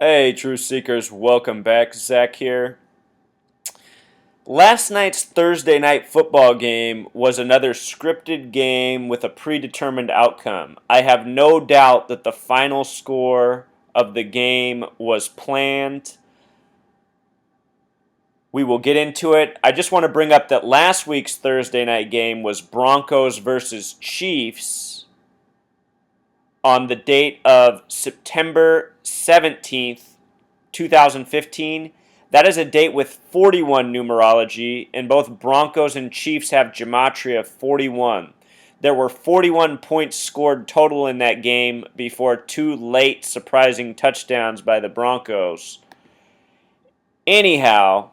Hey, Truth Seekers, welcome back. Zach here. Last night's Thursday night football game was another scripted game with a predetermined outcome. I have no doubt that the final score of the game was planned. We will get into it. I just want to bring up that last week's Thursday night game was Broncos versus Chiefs on the date of September 17th, 2015. That is a date with 41 numerology, and both Broncos and Chiefs have gematria 41. There were 41 points scored total in that game before two late surprising touchdowns by the Broncos. Anyhow,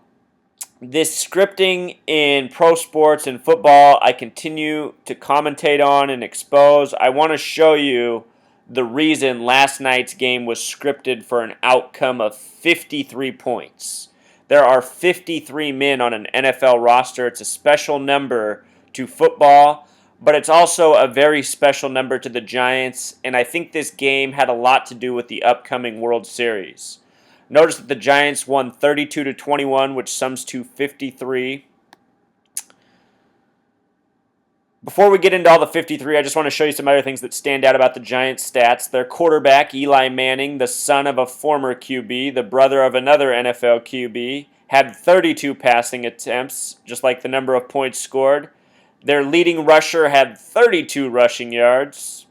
this scripting in pro sports and football I continue to commentate on and expose. I want to show you the reason last night's game was scripted for an outcome of 53 points. There are 53 men on an NFL roster. It's a special number to football, but it's also a very special number to the Giants, and I think this game had a lot to do with the upcoming World Series. Notice that the Giants won 32-21, which sums to 53. Before we get into all the 53, I just want to show you some other things that stand out about the Giants' stats. Their quarterback, Eli Manning, the son of a former QB, the brother of another NFL QB, had 32 passing attempts, just like the number of points scored. Their leading rusher had 32 rushing yards.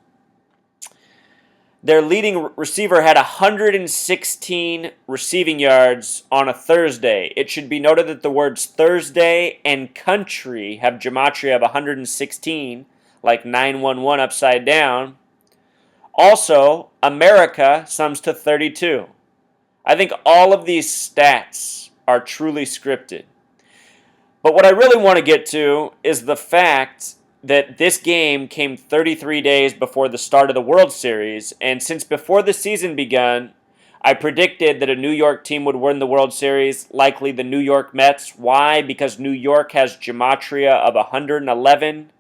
Their leading receiver had 116 receiving yards on a Thursday. It should be noted that the words Thursday and country have gematria of 116, like 911 upside down. Also, America sums to 32. I think all of these stats are truly scripted. But what I really want to get to is the fact that this game came 33 days before the start of the World Series, and since before the season begun, I predicted that a New York team would win the World Series, likely the New York Mets. Why? Because New York has gematria of 111.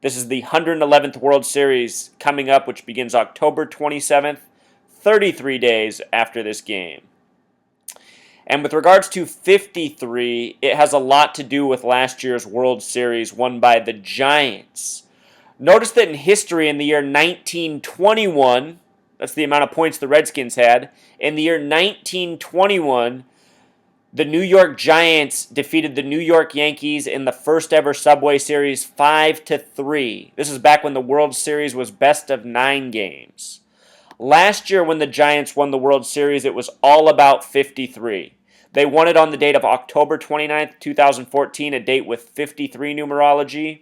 This is the 111th World Series coming up, which begins October 27th, 33 days after this game. And with regards to 53, it has a lot to do with last year's World Series won by the Giants. Notice that in history, in the year 1921, that's the amount of points the Redskins had, in the year 1921, the New York Giants defeated the New York Yankees in the first ever Subway Series 5-3. This is back when the World Series was best of 9 games. Last year when the Giants won the World Series, it was all about 53. They won it on the date of October 29th, 2014, a date with 53 numerology.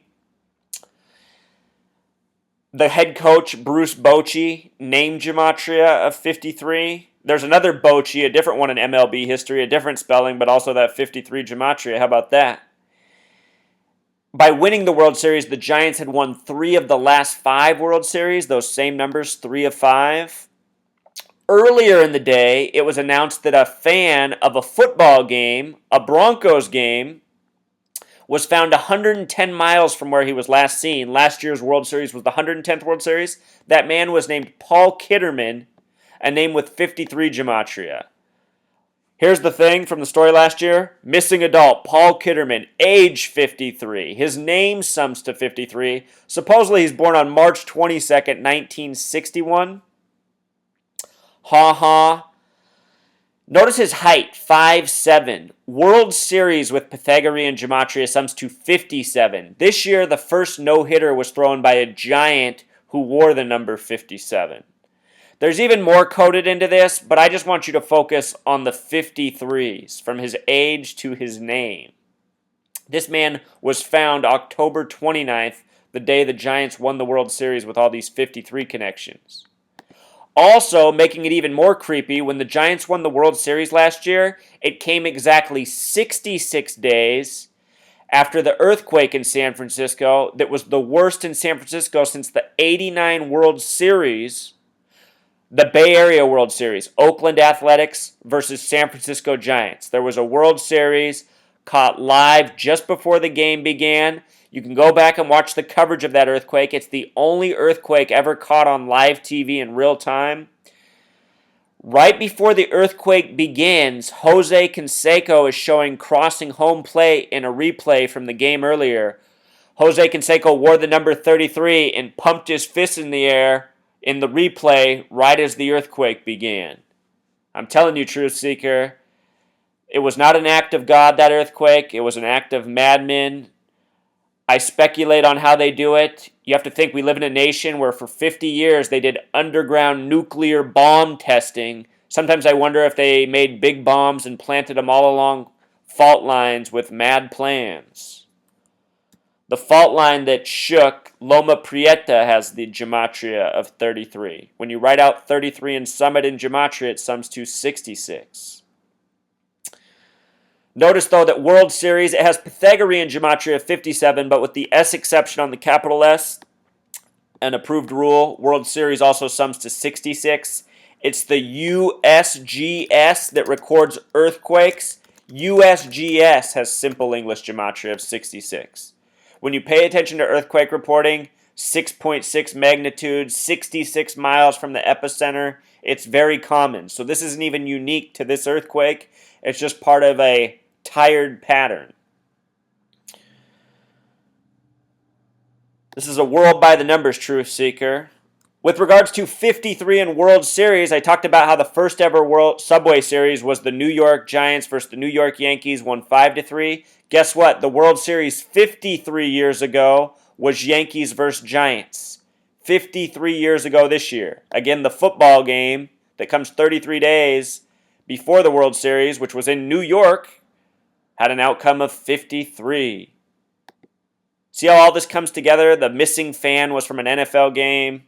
The head coach, Bruce Bochy, named gematria of 53. There's another Bochy, a different one in MLB history, a different spelling, but also that 53 gematria. How about that? By winning the World Series, the Giants had won 3 of the last 5 World Series, those same numbers, 3 of 5. Earlier in the day, it was announced that a fan of a football game, a Broncos game, was found 110 miles from where he was last seen. Last year's World Series was the 110th World Series. That man was named Paul Kitterman, a name with 53 gematria. Here's the thing from the story last year. Missing adult, Paul Kitterman, age 53. His name sums to 53. Supposedly he's born on March 22nd, 1961. Ha ha. Notice his height, 5'7". World Series with Pythagorean gematria sums to 57. This year, the first no-hitter was thrown by a Giant who wore the number 57. There's even more coded into this, but I just want you to focus on the 53s, from his age to his name. This man was found October 29th, the day the Giants won the World Series with all these 53 connections. Also, making it even more creepy, when the Giants won the World Series last year, it came exactly 66 days after the earthquake in San Francisco that was the worst in San Francisco since the '89 World Series, the Bay Area World Series, Oakland Athletics versus San Francisco Giants. There was a World Series caught live just before the game began. You can go back and watch the coverage of that earthquake. It's the only earthquake ever caught on live TV in real time. Right before the earthquake begins, Jose Canseco is showing crossing home plate in a replay from the game earlier. Jose Canseco wore the number 33 and pumped his fist in the air in the replay right as the earthquake began. I'm telling you, Truth Seeker, it was not an act of God, that earthquake. It was an act of madmen. I speculate on how they do it. You have to think we live in a nation where for 50 years they did underground nuclear bomb testing. Sometimes I wonder if they made big bombs and planted them all along fault lines with mad plans. The fault line that shook Loma Prieta has the gematria of 33. When you write out 33 in Summit in gematria, it sums to 66. Notice, though, that World Series, it has Pythagorean gematria of 57, but with the S exception on the capital S, an approved rule, World Series also sums to 66. It's the USGS that records earthquakes. USGS has simple English gematria of 66. When you pay attention to earthquake reporting, 6.6 magnitude, 66 miles from the epicenter, it's very common. So this isn't even unique to this earthquake. It's just part of a tired pattern. This is a world by the numbers, Truth Seeker. With regards to 53 in World Series, I talked about how the first ever World Subway Series was the New York Giants versus the New York Yankees, won 5-3. Guess what? The World Series 53 years ago was Yankees versus Giants. 53 years ago this year. Again, the football game that comes 33 days before the World Series, which was in New York, had an outcome of 53. See how all this comes together? The missing fan was from an NFL game.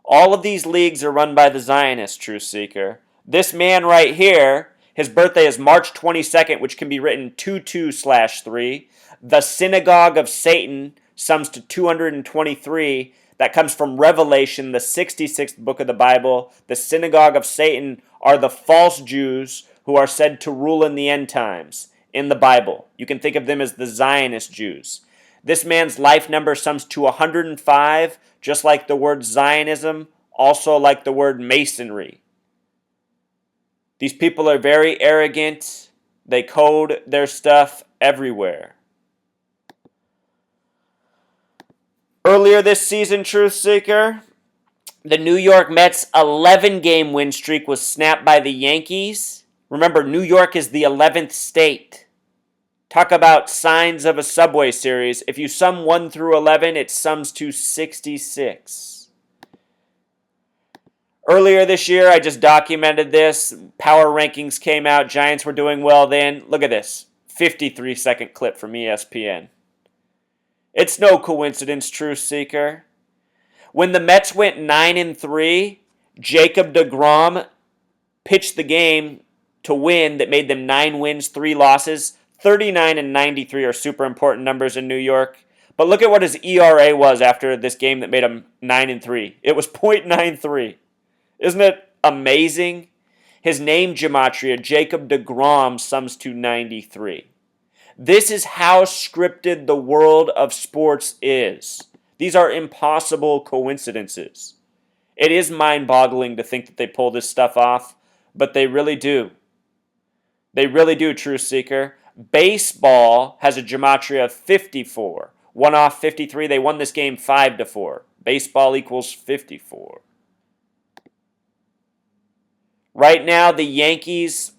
All of these leagues are run by the Zionists, Truth Seeker. This man right here, his birthday is March 22nd, which can be written 22/3. The Synagogue of Satan sums to 223. That comes from Revelation, the 66th book of the Bible. The Synagogue of Satan are the false Jews who are said to rule in the end times in the Bible. You can think of them as the Zionist Jews. This man's life number sums to 105, just like the word Zionism, also like the word Masonry. These people are very arrogant. They code their stuff everywhere. Earlier this season, Truth Seeker, the New York Mets' 11-game win streak was snapped by the Yankees. Remember, New York is the 11th state. Talk about signs of a Subway Series. If you sum 1 through 11, it sums to 66. Earlier this year, I just documented this. Power rankings came out. Giants were doing well then. Look at this. 53-second clip from ESPN. It's no coincidence, Truth Seeker. When the Mets went 9-3, Jacob deGrom pitched the game to win that made them 9 wins, 3 losses. 39 and 93 are super important numbers in New York. But look at what his ERA was after this game that made him 9-3. It was .93. Isn't it amazing? His name gematria, Jacob deGrom, sums to 93. This is how scripted the world of sports is. These are impossible coincidences. It is mind-boggling to think that they pull this stuff off, but they really do. They really do, Truth Seeker. Baseball has a gematria of 54. 1 off 53. They won this game 5-4. Baseball equals 54. Right now, the Yankees,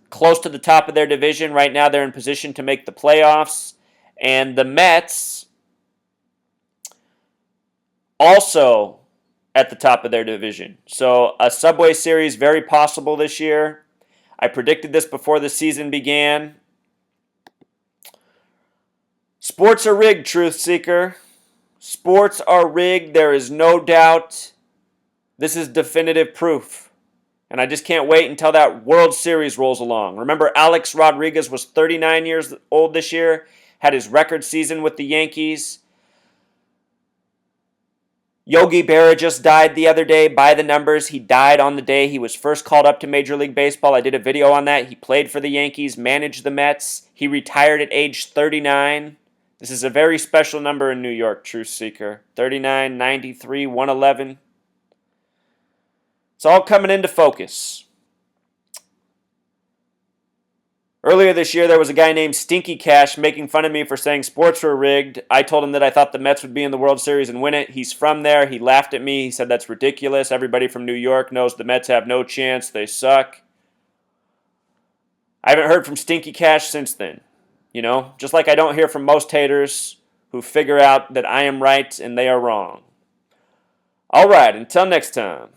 close to the top of their division. Right now, they're in position to make the playoffs. And the Mets, also at the top of their division. So a Subway Series, very possible this year. I predicted this before the season began. Sports are rigged, Truth Seeker. Sports are rigged. There is no doubt. This is definitive proof. And I just can't wait until that World Series rolls along. Remember, Alex Rodriguez was 39 years old this year, had his record season with the Yankees. Yogi Berra just died the other day. By the numbers, he died on the day he was first called up to Major League Baseball. I did a video on that. He played for the Yankees, managed the Mets. He retired at age 39. This is a very special number in New York, Truth Seeker. 39, 93, 111. It's all coming into focus. Earlier this year, there was a guy named Stinky Cash making fun of me for saying sports were rigged. I told him that I thought the Mets would be in the World Series and win it. He's from there. He laughed at me. He said that's ridiculous. Everybody from New York knows the Mets have no chance. They suck. I haven't heard from Stinky Cash since then. You know, just like I don't hear from most haters who figure out that I am right and they are wrong. All right, until next time.